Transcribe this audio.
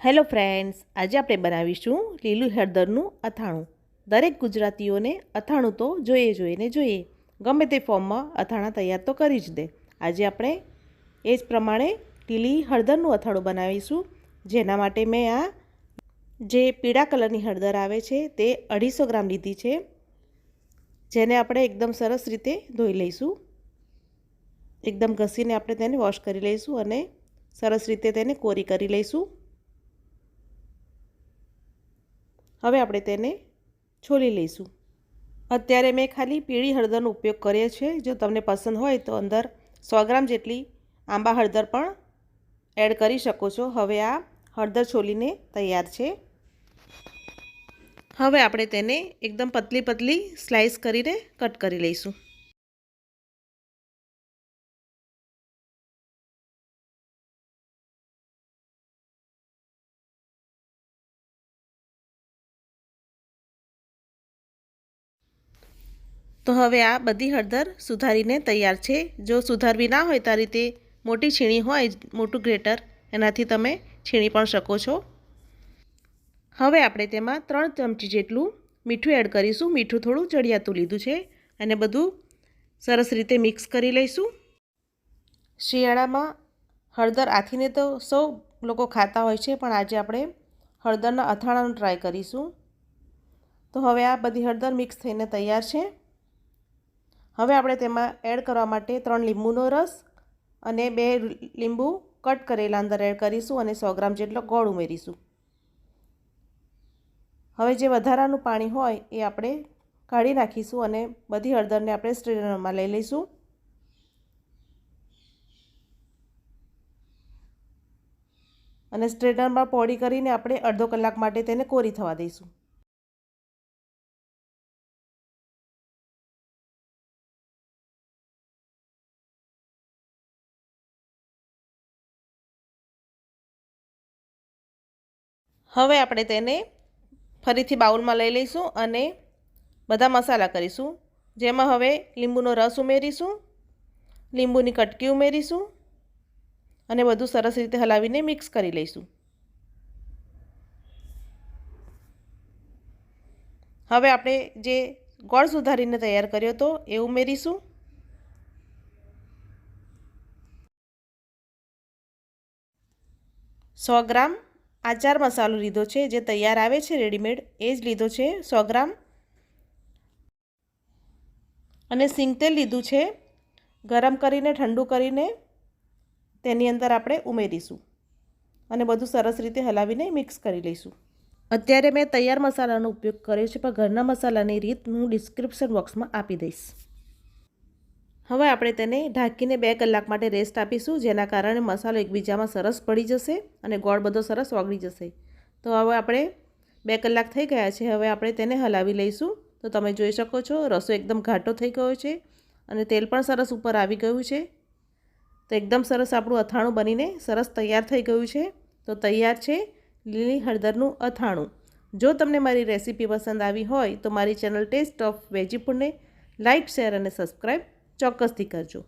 Hello friends, આજે આપણે બનાવીશું લીલું હળદરનું અથાણું। દરેક ગુજરાતીઓને અથાણું તો જોઈએ, ગમે તે ફોર્મમાં અથાણા તૈયાર તો કરી જ દે। આજે આપણે એ જ પ્રમાણે લીલી હળદરનું અથાણું બનાવીશું, જેના માટે મેં આ જે પીળા કલરની હળદર આવે છે તે 250 ગ્રામ લીધી છે, જેને આપણે એકદમ સરસ રીતે ધોઈ લઈશું। એકદમ ઘસીને આપણે તેને વોશ કરી લઈશું અને સરસ રીતે તેને કોરી કરી લઈશું। હવે આપણે તેને છોલી લઈશું। અત્યારે મેં ખાલી પીળી હળદરનો ઉપયોગ કર્યો છે। જો તમને પસંદ હોય તો અંદર 100 ગ્રામ જેટલી આંબા હળદર પણ એડ કરી શકો છો। હવે આ હળદર છોલીને તૈયાર છે। હવે આપણે તેને એકદમ પતલી સ્લાઇસ કરીને કટ કરી લઈશું। તો હવે આ બધી હળદર સુધારીને તૈયાર છે। જો સુધારવી ના હોય તો આ રીતે મોટી છીણી હોય, મોટું ગ્રેટર, એનાથી તમે છીણી પણ શકો છો। હવે આપણે તેમાં 3 ચમચી જેટલું મીઠું એડ કરીશું। મીઠું થોડું ચડિયાતું લીધું છે અને બધું સરસ રીતે મિક્સ કરી લઈશું। શિયાળામાં હળદર આથીને તો સૌ લોકો ખાતા હોય છે, પણ આજે આપણે હળદરના અથાણાનું ટ્રાય કરીશું। તો હવે આ બધી હળદર મિક્સ થઈને તૈયાર છે। હવે આપણે તેમાં એડ કરવા માટે 3 લીંબુનો રસ અને 2 લીંબુ કટ કરેલા અંદર એડ કરીશું અને 100 ગ્રામ જેટલો ગોળ ઉમેરીશું। હવે જે વધારાનું પાણી હોય એ આપણે કાઢી નાખીશું અને બધી હળદરને આપણે સ્ટ્રેનરમાં લઈ લઈશું અને સ્ટ્રેનરમાં પોળી કરીને આપણે અડધો કલાક માટે તેને કોરી થવા દઈશું। હવે આપણે તેને ફરીથી બાઉલમાં લઈ લઈશું અને બધા મસાલા કરીશું, જેમાં હવે લીંબુનો રસ ઉમેરીશું, લીંબુની કટકી ઉમેરીશું અને બધું સરસ રીતે હલાવીને મિક્સ કરી લઈશું। હવે આપણે જે ગોળ સુધારીને તૈયાર કર્યો હતો એ ઉમેરીશું। સો ગ્રામ આચાર મસાલો લીધો છે, જે તૈયાર આવે છે રેડીમેડ, એ જ લીધો છે 100 ગ્રામ। અને સિંગ તેલ લીધું છે, ગરમ કરીને ઠંડુ કરીને તેની અંદર આપણે ઉમેરીશું અને બધું સરસ રીતે હલાવીને મિક્સ કરી લઈશું। અત્યારે મેં તૈયાર મસાલાનો ઉપયોગ કર્યો છે, પણ ઘરના મસાલાની રીત હું ડિસ્ક્રિપ્શન બોક્સમાં આપી દઈશ। હવે આપણે તેને ઢાંકીને 2 કલાક માટે રેસ્ટ આપીશું, જેના કારણે મસાલો એકબીજામાં સરસ ભળી જશે અને ગોળ બધો સરસ ઓગળી જશે। તો હવે આપણે 2 કલાક થઈ ગયા છે। હવે આપણે તેને હલાવી લઈશું। તો તમે જોઈ શકો છો રસો એકદમ ઘાટો થઈ ગયો છે અને તેલ પણ સરસ ઉપર આવી ગયું છે। તો એકદમ સરસ આપણું અથાણું બનીને સરસ તૈયાર થઈ ગયું છે। તો તૈયાર છે લીલી હળદરનું અથાણું। જો તમને મારી રેસીપી પસંદ આવી હોય તો મારી ચેનલ ટેસ્ટ ઓફ વેજીફૂડને લાઇક, શેર અને સબસ્ક્રાઈબ ચોક્કસથી કરજો।